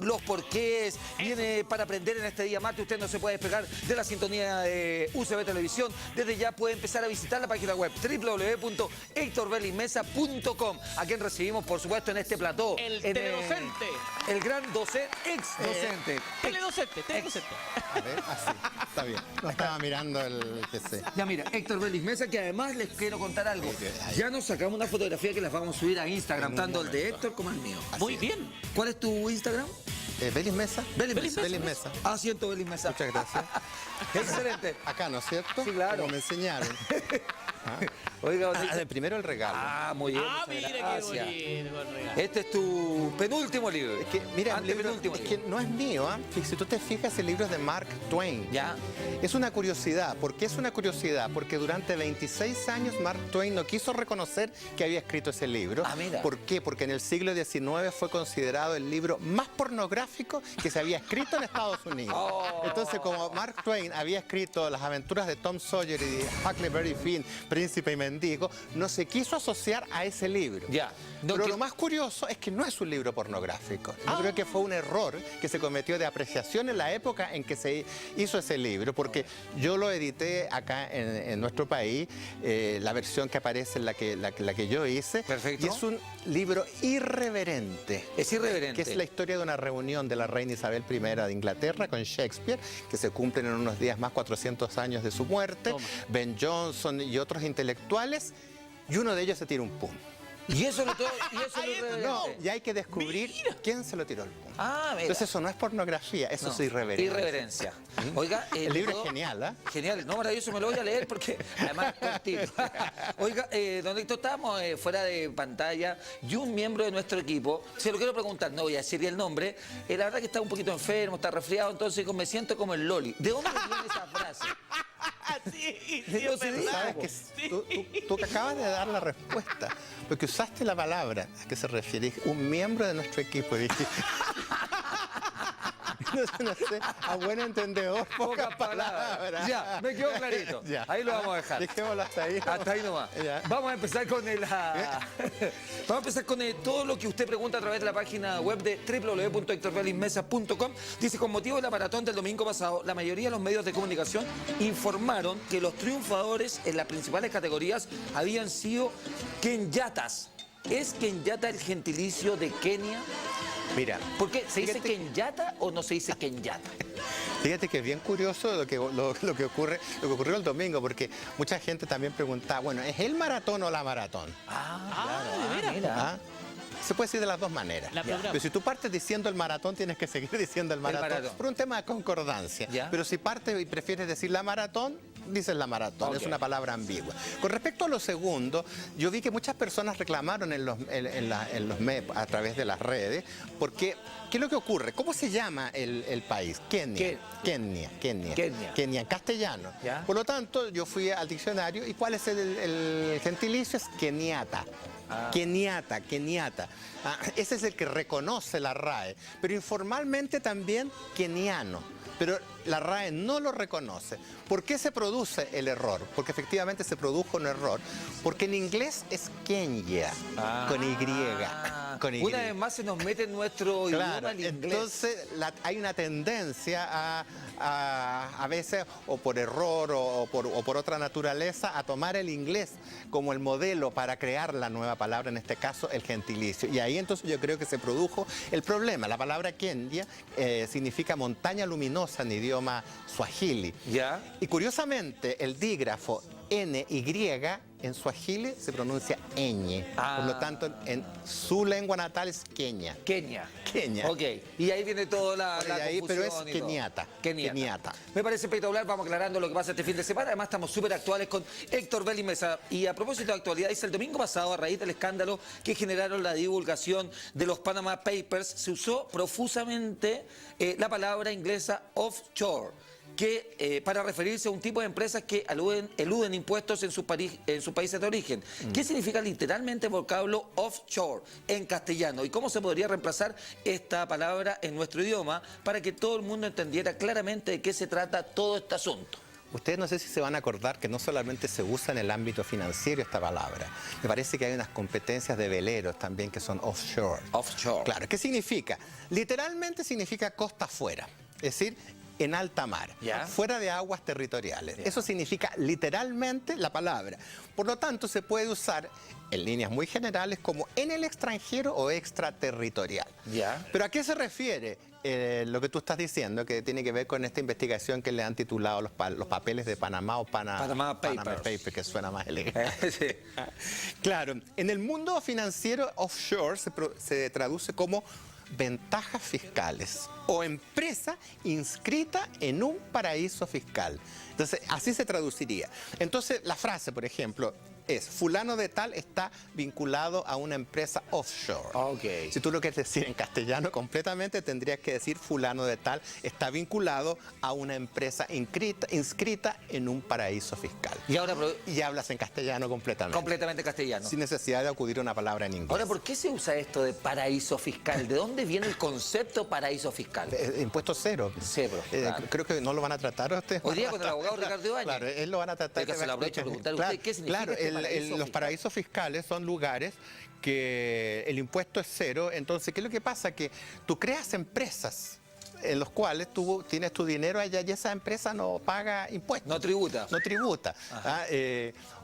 los porqués, viene para aprender en este día martes. Usted no se puede despegar de la sintonía de UCB Televisión. Desde ya puede empezar a visitar la página web www.hectorbelismesa.com, a quien recibimos, por supuesto, en este plató. El teledocente. El gran docente, ex docente. Teledocente. A ver, así, está bien. No estaba mirando el PC. Ya mira, Héctor Belismesa, que además les quiero contar algo. Ya nos sacamos una fotografía que las vamos a subir a Instagram, tanto el de Héctor como el mío. Muy bien. ¿Cuál es tu Instagram? ¿Belis Mesa? Belis Mesa. Asiento Belis Mesa. Muchas gracias. Excelente. Acá, ¿no es cierto? Sí, claro. Como me enseñaron. Oiga, Primero el regalo. muy bien. Ah, muchas mire gracias. qué bonito el regalo. Este es tu penúltimo libro. Es que, mira, el libro, Antepenúltimo es libro. que no es mío, ¿ah? Si tú te fijas, el libro es de Mark Twain. Ya. Es una curiosidad. ¿Por qué es una curiosidad? Porque durante 26 años Mark Twain no quiso reconocer que había escrito ese libro. Ah, mira. ¿Por qué? Porque en el siglo XIX fue considerado el libro más pornográfico que se había escrito en Estados Unidos. Entonces, como Mark Twain había escrito Las aventuras de Tom Sawyer y de Huckleberry Finn, Príncipe y Mendigo, no se quiso asociar a ese libro. Ya. No, Pero que- lo más curioso es que no es un libro pornográfico. Yo creo que fue un error que se cometió de apreciación en la época en que se hizo ese libro, porque yo lo edité acá en nuestro país, la versión que aparece en la que yo hice. Perfecto. Y es un libro irreverente. Es irreverente. Que es la historia de una reunión de la reina Isabel I de Inglaterra con Shakespeare, que se cumplen en unos días más 400 años de su muerte. Toma. Ben Jonson y otros intelectuales, y uno de ellos se tira un pum. Y eso lo todo, y eso lo irreverente. No, y hay que descubrir quién se lo tiró el pum. Ah, mira. Entonces eso no es pornografía, eso No, es irreverencia. Irreverencia. Oiga, El libro ¿puedo? es genial, ¿ah? Genial, no, maravilloso, me lo voy a leer porque además es cortito. Oiga, don Héctor, estábamos fuera de pantalla y un miembro de nuestro equipo, se lo quiero preguntar, no voy a decir el nombre, la verdad que está un poquito enfermo, está resfriado, entonces me siento como el Loli. ¿De dónde viene esa frase? Sí, No se dice. Sabes que tú que acabas de dar la respuesta, porque usaste la palabra a que se refiere un miembro de nuestro equipo. Dije, no sé, a buen entendedor, pocas palabras. Ya, me quedó clarito. Ya. Ahí lo vamos a dejar. Dejémoslo hasta ahí. Hasta ahí nomás. Ya. Vamos a empezar con vamos a empezar con todo lo que usted pregunta a través de la página web de www.hectorbelismesa.com. Dice, con motivo de la maratón del domingo pasado, la mayoría de los medios de comunicación informaron que los triunfadores en las principales categorías habían sido kenyatas. ¿Es Kenyata el gentilicio de Kenia? Mira, ¿Por qué? ¿Se dice Fíjate que- Kenyata o no se dice Kenyata? fíjate que es bien curioso lo que ocurrió el domingo, porque mucha gente también preguntaba, bueno, ¿es el maratón o la maratón? ¿de veras? mira. ¿Ah? Se puede decir de las dos maneras. La programa. Pero si tú partes diciendo el maratón, tienes que seguir diciendo el maratón. maratón. Por un tema de concordancia. Ya. Pero si partes y prefieres decir la maratón, dices la maratón. Ok. Es una palabra ambigua. Con respecto a lo segundo, yo vi que muchas personas reclamaron en los MEP a través de las redes, porque ¿qué es lo que ocurre? ¿Cómo se llama el país? Kenia. Kenia. Kenia en castellano. Ya. Por lo tanto, yo fui al diccionario y ¿cuál es el gentilicio? Es keniata. Keniata. Ah, ese es el que reconoce la RAE, pero informalmente también keniano. Pero la RAE no lo reconoce. ¿Por qué se produce el error? Porque efectivamente se produjo un error. Porque en inglés es Kenya, con Y. Con Y. Una vez más se nos mete en nuestro Claro, idioma el inglés. entonces hay una tendencia a veces, o por error o por otra naturaleza, a tomar el inglés como el modelo para crear la nueva palabra, en este caso el gentilicio. Y ahí entonces yo creo que se produjo el problema. La palabra Kenya significa montaña luminosa en idioma swahili. Ya. Y curiosamente el dígrafo NY en swahili se pronuncia ñ. Por lo tanto, en su lengua natal es Kenia. Kenia. Kenia. Ok. Y ahí viene toda la De ahí, pero es confusión y todo. keniata. Keniata. Keniata. Me parece espectacular. Vamos aclarando lo que pasa este fin de semana. Además, estamos súper actuales con Héctor Belismesa. Y a propósito de actualidad, dice el domingo pasado, a raíz del escándalo que generaron la divulgación de los Panama Papers, se usó profusamente la palabra inglesa offshore, que para referirse a un tipo de empresas que eluden impuestos en sus países de origen. ¿Qué significa literalmente el vocablo offshore en castellano? ¿Y cómo se podría reemplazar esta palabra en nuestro idioma para que todo el mundo entendiera claramente de qué se trata todo este asunto? Ustedes no sé si se van a acordar que no solamente se usa en el ámbito financiero esta palabra. Me parece que hay unas competencias de veleros también que son offshore. Offshore. Claro, ¿qué significa? Literalmente significa costa afuera, es decir, en alta mar, Ya. fuera de aguas territoriales. Ya. Eso significa literalmente la palabra. Por lo tanto, se puede usar en líneas muy generales como en el extranjero o extraterritorial. Ya. ¿Pero a qué se refiere lo que tú estás diciendo, que tiene que ver con esta investigación que le han titulado los papeles de Panamá o Panama Papers. que suena más elegante? Sí. Claro, en el mundo financiero offshore se traduce como ventajas fiscales o empresa inscrita en un paraíso fiscal. Entonces, así se traduciría. Entonces, la frase, por ejemplo, es fulano de tal está vinculado a una empresa offshore. Ok. Si tú lo quieres decir en castellano completamente, tendrías que decir fulano de tal está vinculado a una empresa inscrita en un paraíso fiscal. Y ahora Y hablas en castellano completamente. completamente castellano. Sin necesidad de acudir a una palabra en inglés. Ahora, ¿por qué se usa esto de paraíso fiscal? ¿De dónde viene el concepto paraíso fiscal? Impuesto cero. Cero, claro. Creo que no lo van a tratar a usted. Hoy día con el abogado Ricardo Ibáñez. Claro, él lo van a tratar. Pero que se lo aprovecho a preguntar a usted, ¿qué significa Claro, este paraíso los fiscal? paraísos fiscales son lugares que el impuesto es cero. Entonces, ¿qué es lo que pasa? Que tú creas empresas en los cuales tú tienes tu dinero allá y esa empresa no paga impuestos. No tributa. No tributa.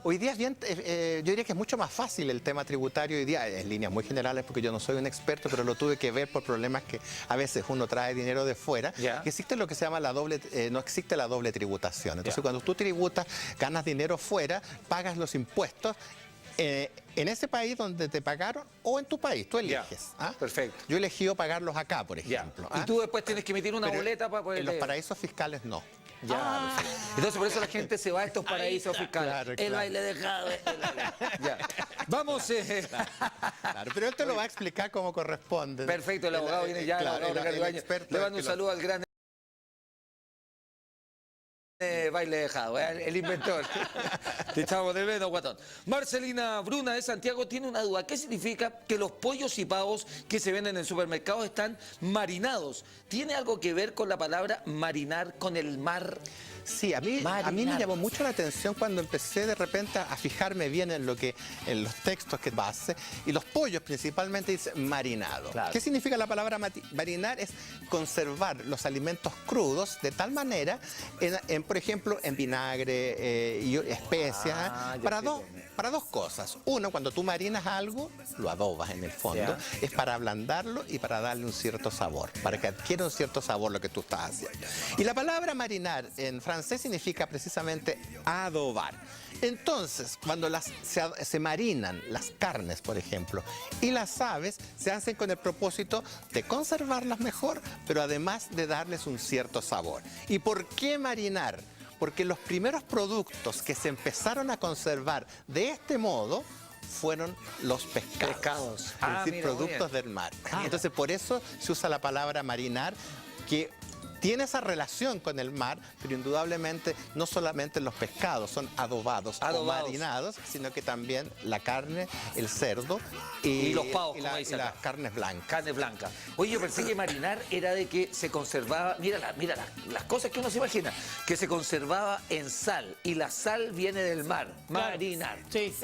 Hoy día es bien, yo diría que es mucho más fácil el tema tributario hoy día, en líneas muy generales, porque yo no soy un experto, pero lo tuve que ver por problemas que a veces uno trae dinero de fuera. Ya. Que existe lo que se llama no existe la doble tributación. Entonces, Ya. cuando tú tributas, ganas dinero fuera, pagas los impuestos en ese país donde te pagaron o en tu país, tú eliges. Ya, perfecto. Yo he elegido pagarlos acá, por Ya. ejemplo. Y tú después tienes que emitir una Pero boleta para poder... en los paraísos fiscales no. Ya, perfecto. Entonces por eso la gente se va a estos paraísos fiscales. Claro, El claro. baile dejado. Ya. Vamos. Claro, pero él te lo va a explicar como corresponde. Perfecto, el abogado viene ya, Claro, el abogado Ricardo Ibáñez. experto Le mando que un lo- saludo al gran baile dejado, el inventor. Te echamos de menos, guatón. Marcelina Bruna de Santiago tiene una duda. ¿Qué significa que los pollos y pavos que se venden en supermercados están marinados? ¿Tiene algo que ver con la palabra marinar con el mar? Sí, a mí me Marinar. llamó mucho la atención cuando empecé de repente a fijarme bien en los textos que base, y los pollos principalmente dicen marinado. Claro. ¿Qué significa la palabra marinar? Es conservar los alimentos crudos de tal manera, por ejemplo, en vinagre y especias, ya para sé dos. cómo es. Para dos cosas. Uno, cuando tú marinas algo, lo adobas en el fondo, Ya. es para ablandarlo y para darle un cierto sabor, para que adquiera un cierto sabor lo que tú estás haciendo. Y la palabra marinar en francés significa precisamente adobar. Entonces, cuando se marinan las carnes, por ejemplo, y las aves, se hacen con el propósito de conservarlas mejor, pero además de darles un cierto sabor. ¿Y por qué marinar? Porque los primeros productos que se empezaron a conservar de este modo fueron los pescados. Pescados. Es Ah, decir, mira, muy productos bien. del mar. Entonces, por eso se usa la palabra marinar, que tiene esa relación con el mar, pero indudablemente no solamente los pescados son adobados. O marinados, sino que también la carne, el cerdo Y los pavos, y como dice las acá. carnes blancas. Carne blanca. Oye, yo pensé que marinar era de que se conservaba, mira las cosas que uno se imagina, que se conservaba en sal, y la sal viene del mar. Claro. Marinar. Sí.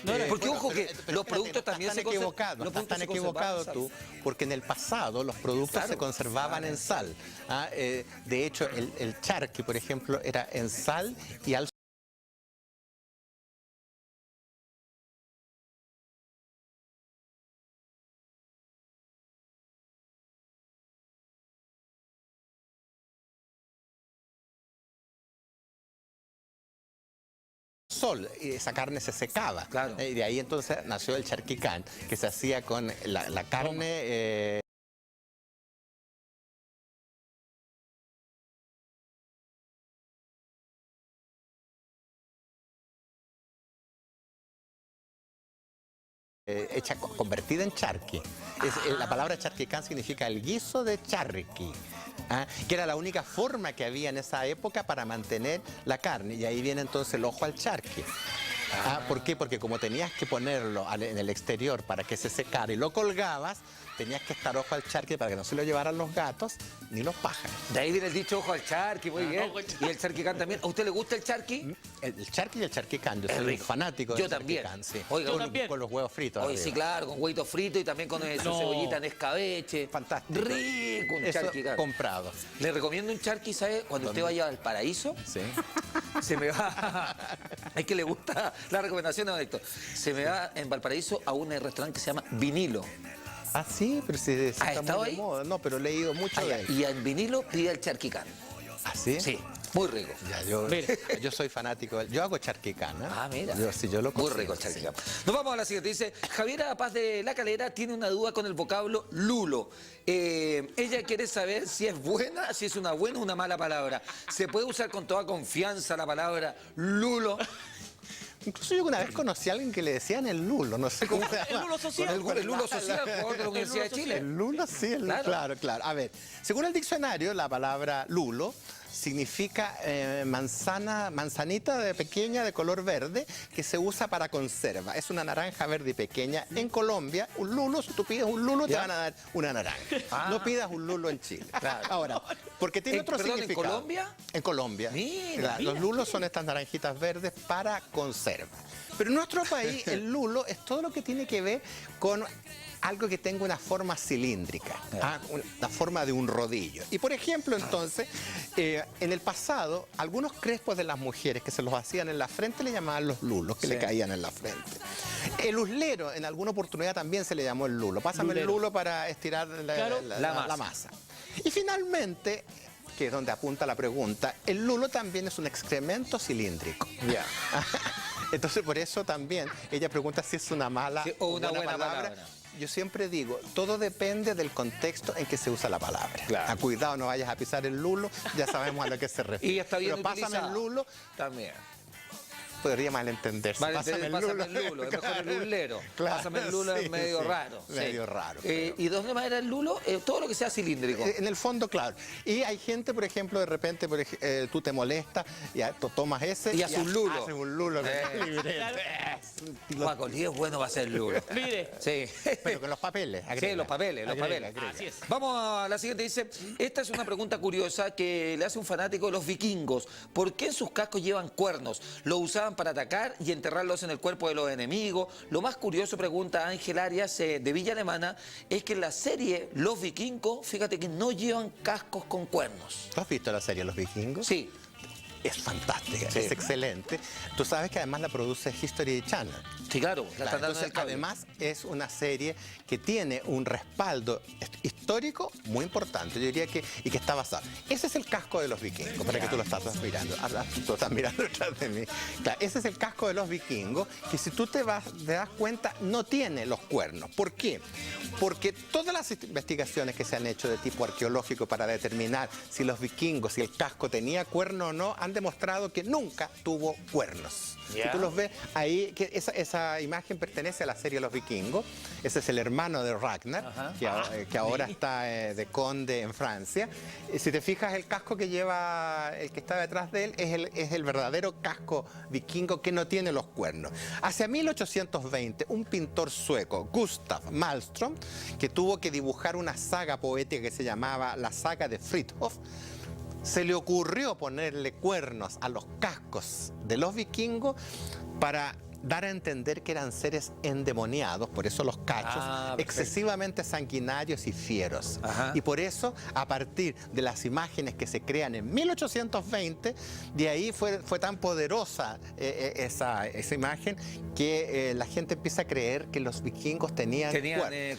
No era- Porque ojo que Pero los productos también se están equivocados, los productos están se conservaban equivocados en tú, sal. porque en el pasado los productos Claro. se conservaban en sal. De hecho, el charqui, por ejemplo, era en sal y al sol, y esa carne se secaba. Claro. Y de ahí entonces nació el charquicán, que se hacía con la carne. Convertida en charqui. La palabra charquicán significa el guiso de charqui, que era la única forma que había en esa época para mantener la carne. Y ahí viene entonces el ojo al charqui. ¿Por qué? Porque como tenías que ponerlo en el exterior para que se secara y lo colgabas, tenías que estar ojo al charqui para que no se lo llevaran los gatos ni los pájaros. De ahí viene el dicho ojo al charqui, muy bien. Y el charquicán también. ¿A usted le gusta el charqui? El charqui y el charquicán, yo Es soy un rico. fanático Yo del también. charquicán, sí. Oiga, Yo Con- también. Con los huevos fritos. Oye, arriba. sí, claro, con huevito frito y también con su No. cebollita en escabeche. Fantástico. Rico un Eso charquicán. comprado. Le recomiendo un charqui, ¿sabe? Cuando usted vaya al paraíso, Sí. se me va. Es que le gusta la recomendación a Héctor. Se me va en Valparaíso a un restaurante que se llama Vinilo. Ah, sí, pero sí, ¿Ha está estado muy de ahí? moda. No, pero he leído mucho de él. Y en Vinilo pide el charquicán. ¿Ah, sí? Sí, muy rico. Ya, Mire. yo soy fanático. Yo hago charquicán, ¿eh? Ah, mira. Yo lo Muy cocino, rico el sí. charquicán. Nos vamos a la siguiente. Dice, Javiera Paz de La Calera tiene una duda con el vocablo lulo. Ella quiere saber si es buena, si es una buena o una mala palabra. ¿Se puede usar con toda confianza la palabra lulo? Incluso yo una vez conocí a alguien que le decían el lulo, no sé cómo se llama. El lulo social. El lulo social, por favor, de la Universidad de Chile. El lulo, sí, Claro. claro, claro. A ver, según el diccionario, la palabra lulo significa manzanita de pequeña de color verde que se usa para conserva. Es una naranja verde y pequeña. En Colombia, un lulo, si tú pides un lulo, te ¿Ya? van a dar una naranja. Ah. No pidas un lulo en Chile. Ahora, porque tiene otro perdón, ¿en significado. Colombia? En Colombia. Mira, Claro, mira. Los lulos son estas naranjitas verdes para conserva. Pero en nuestro país, el lulo es todo lo que tiene que ver con algo que tenga una forma cilíndrica, la forma de un rodillo. Y por ejemplo, entonces, en el pasado, algunos crespos de las mujeres que se los hacían en la frente le llamaban los lulos, que Sí. le caían en la frente. El uslero, en alguna oportunidad también se le llamó el lulo. Pásame Lulero. el lulo para estirar Claro. la masa. Y finalmente, que es donde apunta la pregunta, el lulo también es un excremento cilíndrico. Ya. Entonces, por eso también ella pregunta si es una mala Sí, o una buena palabra. Yo siempre digo, todo depende del contexto en que se usa la palabra. Claro. Cuidado, no vayas a pisar el lulo, ya sabemos a lo que se refiere. Y está bien Pero pásame utilizado. el lulo, También. podría malentenderse. Vale, pásame el lulo, es mejor el lulero. Claro, Pásame el lulo, sí, es medio sí, raro. sí. medio raro, ¿Y de dónde va a ir el lulo? Todo lo que sea cilíndrico. En el fondo, claro. Y hay gente, por ejemplo, de repente tú te molestas, ya tomas ese Y hace un lulo. hace un lulo con el librete. Juaco, el 10 bueno va a ser el lulo. Mire. Sí. Pero con los papeles. Sí, agrega. los papeles, los Agrega, papeles. agrega. Así es. Vamos a la siguiente. Dice, esta es una pregunta curiosa que le hace un fanático de los vikingos. ¿Por qué en sus cascos llevan cuernos? ¿Lo usaban para atacar y enterrarlos en el cuerpo de los enemigos? Lo más curioso, pregunta Ángel Arias de Villa Alemana, es que en la serie Los Vikingos, fíjate que no llevan cascos con cuernos. ¿Tú has visto la serie Los Vikingos? Sí. Es fantástica, Sí. es excelente. Tú sabes que además la produce History Channel. Sí, claro, la Claro, están dando en entonces, el cable. además es una serie que tiene un respaldo histórico muy importante, yo diría que, y que está basado. Ese es el casco de los vikingos, para que tú lo estás mirando. Tú estás mirando detrás de mí. Claro, ese es el casco de los vikingos, que si tú te das cuenta, no tiene los cuernos. ¿Por qué? Porque todas las investigaciones que se han hecho de tipo arqueológico para determinar si los vikingos, si el casco tenía cuerno o no, han demostrado que nunca tuvo cuernos. Ya. Si tú los ves ahí, que esa imagen pertenece a la serie Los Vikingos. Ese es el hermano de Ragnar, Ajá. que ahora está de conde en Francia. Si te fijas, el casco que lleva el que está detrás de él es el verdadero casco vikingo que no tiene los cuernos. Hacia 1820, un pintor sueco, Gustav Malmström, que tuvo que dibujar una saga poética que se llamaba la saga de Fridtjof, se le ocurrió ponerle cuernos a los cascos de los vikingos para dar a entender que eran seres endemoniados, por eso los cachos, Ah, perfecto. excesivamente sanguinarios y fieros. Ajá. Y por eso, a partir de las imágenes que se crean en 1820, de ahí fue tan poderosa esa imagen que la gente empieza a creer que los vikingos tenían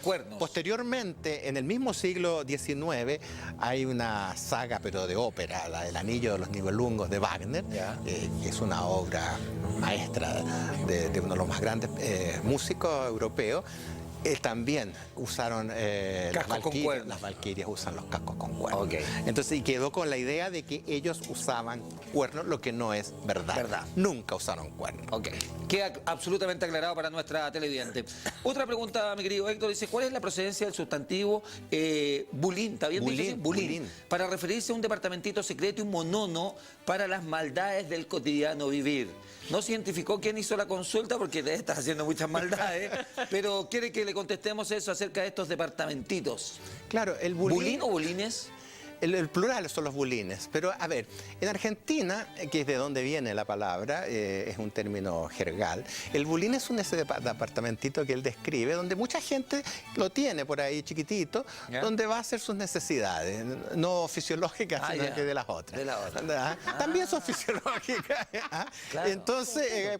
cuernos. Posteriormente, en el mismo siglo XIX, hay una saga, pero de ópera, la del Anillo de los Nibelungos de Wagner, Ya. que es una obra maestra de uno de los más grandes músicos europeos. También usaron Cascos con cuernos. las valquirias usan los cascos con cuernos. Ok. Entonces, y quedó con la idea de que ellos usaban cuernos, lo que no es verdad. Verdad. Nunca usaron cuernos. Ok, queda absolutamente aclarado para nuestra televidente. Otra pregunta, mi querido Héctor, dice, ¿cuál es la procedencia del sustantivo bulín? ¿Está bien dicho así? Bulín. Para referirse a un departamentito secreto y un monono para las maldades del cotidiano vivir. No se identificó quién hizo la consulta porque debe estar haciendo muchas maldades, pero quiere que le le contestemos eso acerca de estos departamentitos. Claro, el ¿Bulín o bulines? El plural son los bulines, pero a ver, en Argentina, que es de donde viene la palabra, es un término jergal, el bulín es ese departamentito que él describe, donde mucha gente lo tiene por ahí chiquitito, donde va a hacer sus necesidades, no fisiológicas, sino que de las otras. De la otra. También son fisiológicas. Claro. Entonces,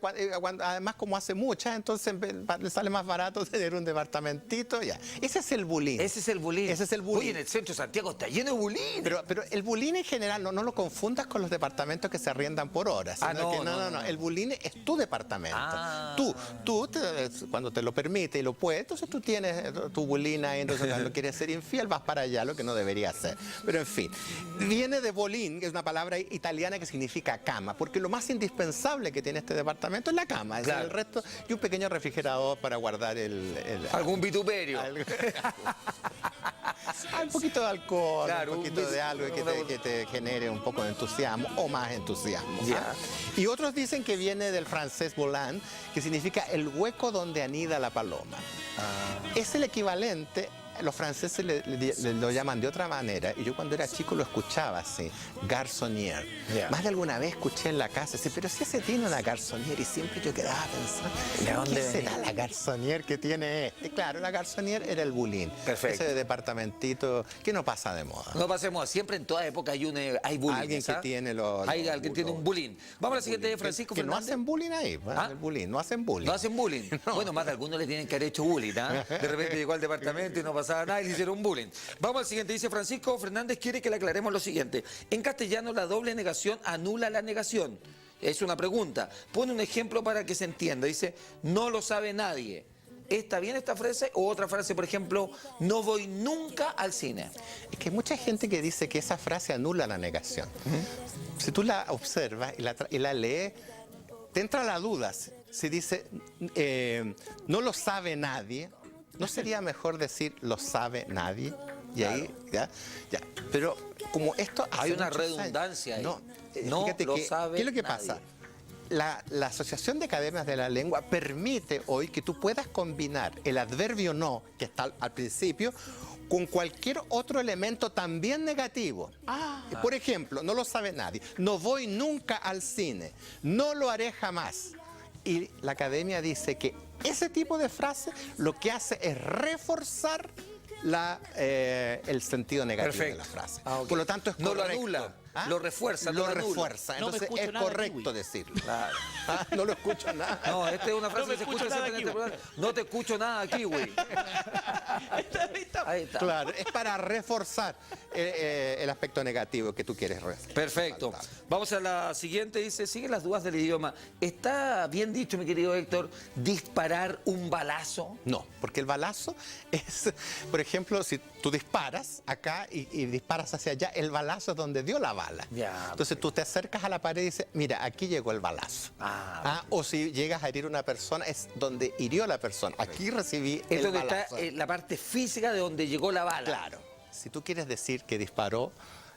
además como hace muchas, entonces le sale más barato tener un departamentito, ya. Ese es el bulín. Ese es el bulín. Ese es el bulín. Oye, en el centro de Santiago está lleno de bulín. Pero el bulín en general, no lo confundas con los departamentos que se arriendan por horas. No. El bulín es tu departamento. Cuando te lo permite y lo puedes, entonces tú tienes tu bulín ahí, entonces cuando quieres ser infiel vas para allá, lo que no debería ser. Pero en fin, viene de bolín, que es una palabra italiana que significa cama, porque lo más indispensable que tiene este departamento es la cama. Es el resto y un pequeño refrigerador para guardar algún vituperio. Un poquito de alcohol, claro, un poquito de algo que te genere un poco de entusiasmo o más entusiasmo. Yeah. Y otros dicen que viene del francés volant, que significa el hueco donde anida la paloma. Es el equivalente. Los franceses lo llaman de otra manera, y yo cuando era chico lo escuchaba así, garçonnière. Más de alguna vez escuché en la casa, pero si ese tiene una garçonnière, y siempre yo quedaba pensando, ¿qué será la garçonnière que tiene este? Claro, la garçonnière era el bulín. Perfecto. Ese departamentito que no pasa de moda. No pasa de moda, siempre en toda época hay bullying. Alguien que tiene alguien tiene un bullying. Vamos a la siguiente, Francisco que Fernández. no hacen bullying ahí, el bullying, no hacen bullying. No hacen bullying. No. Bueno, más de algunos le tienen que haber hecho bullying, ¿ah? De repente llegó al departamento y no pasaba nada y le hicieron bullying. Vamos al siguiente. Dice Francisco Fernández, quiere que le aclaremos lo siguiente. En castellano, la doble negación anula la negación. Es una pregunta. Pone un ejemplo para que se entienda. Dice, no lo sabe nadie. ¿Está bien esta frase? O otra frase, por ejemplo, no voy nunca al cine. Es que hay mucha gente que dice que esa frase anula la negación. Si tú la observas y la lees, te entra la duda. Si dice, no lo sabe nadie, ¿no sería mejor decir lo sabe nadie? Y claro. ahí, ya. Pero como esto hay una redundancia ahí. No lo sabe ¿qué es lo que nadie. pasa? La Asociación de Academias de la Lengua permite hoy que tú puedas combinar el adverbio no, que está al principio, con cualquier otro elemento también negativo. Por ejemplo, no lo sabe nadie. No voy nunca al cine. No lo haré jamás. Y la academia dice que ese tipo de frase lo que hace es reforzar el sentido negativo de la frase. Okay. Por lo tanto, es correcto. No lo anula, lo refuerza. Lo refuerza. No me Entonces escucho es nada correcto aquí, decirlo. Claro. No lo escucho nada. No, esta es una frase No me que se escucho escucha nada siempre en este aquí, programa. No te escucho nada aquí, güey. Ahí está. Claro, es para reforzar el aspecto negativo que tú quieres resaltar. Perfecto. Vamos a la siguiente. Dice, sigue las dudas del idioma. ¿Está bien dicho, mi querido Héctor, disparar un balazo? No, porque el balazo es, por ejemplo, si tú disparas acá y disparas hacia allá, el balazo es donde dio la bala. Ya, entonces tú te acercas a la pared y dices, mira, aquí llegó el balazo. O si llegas a herir a una persona, es donde hirió la persona. Aquí recibí Es el donde balazo. está la parte física de donde llegó la bala. Claro. Si tú quieres decir que disparó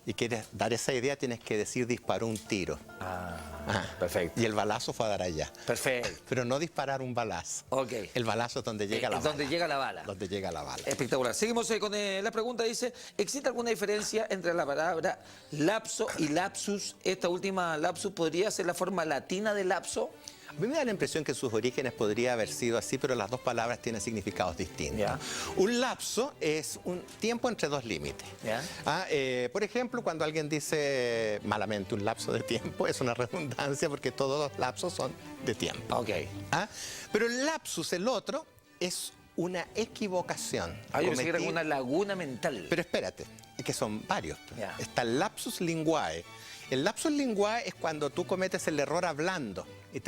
y quieres dar esa idea, tienes que decir disparó un tiro. Perfecto. Y el balazo fue a dar allá. Perfecto. Pero no disparar un balazo. Ok. El balazo es donde llega la bala. Donde llega la bala. Donde llega la bala. Espectacular. Seguimos con la pregunta. Dice, ¿existe alguna diferencia entre la palabra lapso y lapsus? Esta última lapsus podría ser la forma latina de lapso. A mí me da la impresión que en sus orígenes podría haber sido así, pero las dos palabras tienen significados distintos. Ya. Un lapso es un tiempo entre dos límites. Ya. Por ejemplo, cuando alguien dice malamente un lapso de tiempo, es una redundancia porque todos los lapsos son de tiempo. Ok. Pero el lapsus, el otro, es una equivocación. Yo pensé que era una laguna mental. Pero espérate, es que son varios. Ya. Está el lapsus linguae. El lapsus linguae es cuando tú cometes el error hablando. Y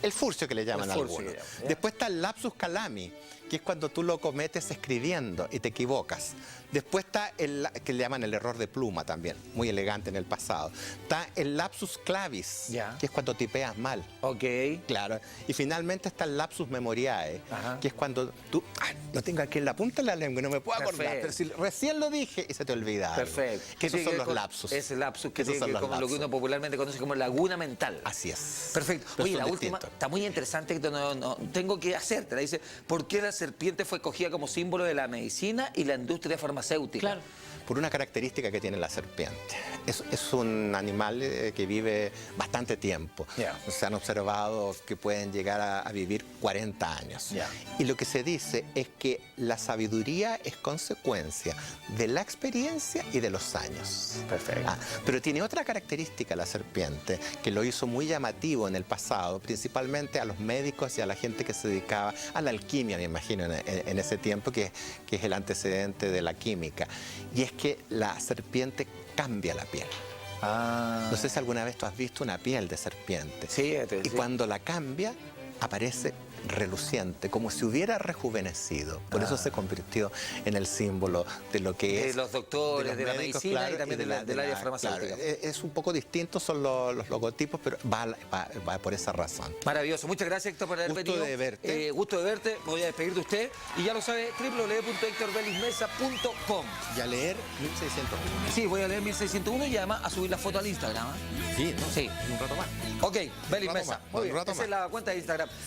el furcio que le llaman a algunos. Después está el lapsus calami, que es cuando tú lo cometes escribiendo y te equivocas. Después está el que le llaman el error de pluma también, muy elegante en el pasado. Está el lapsus clavis, que es cuando tipeas mal. Ok. Claro. Y finalmente está el lapsus memoriae, que es cuando tú lo tengo aquí en la punta de la lengua y no me puedo acordar. Pero si recién lo dije y se te olvida. Perfecto. Que esos son los lapsus. Es el lapsus, que Esos tiene son que ver los con lo que lapsus. uno popularmente conoce como laguna mental. Así es. Perfecto. Pero Oye, son la última distintos. está muy interesante, que tengo que hacerte. Dice, ¿por qué la serpiente fue escogida como símbolo de la medicina y la industria farmacéutica? Claro. Por una característica que tiene la serpiente. Es un animal que vive bastante tiempo. Ya. Se han observado que pueden llegar a vivir 40 años. Ya. Y lo que se dice es que la sabiduría es consecuencia de la experiencia y de los años. Perfecto. Pero tiene otra característica la serpiente que lo hizo muy llamativo en el pasado, principalmente a los médicos y a la gente que se dedicaba a la alquimia, me imagino, en ese tiempo, que es el antecedente de la química. Y es que la serpiente cambia la piel. No sé si alguna vez tú has visto una piel de serpiente. Sí, Y cuando la cambia, aparece reluciente, como si hubiera rejuvenecido. Por eso se convirtió en el símbolo de lo que De es... los doctores, los de la médicos, medicina claro, y también del área farmacéutica. claro, es un poco distinto, son los logotipos, pero va por esa razón. Maravilloso. Muchas gracias, Héctor, por haber Gusto venido. de verte. Gusto de verte. Voy a despedir de usted. Y ya lo sabe, www.hectorbelismesa.com. Y a leer 1601. Sí, voy a leer 1601 y además a subir la foto al Instagram. Sí, ¿no? Sí. Un rato más. Ok, Belis Un rato Mesa. más, Muy un bien. rato Esa más. es la cuenta de Instagram.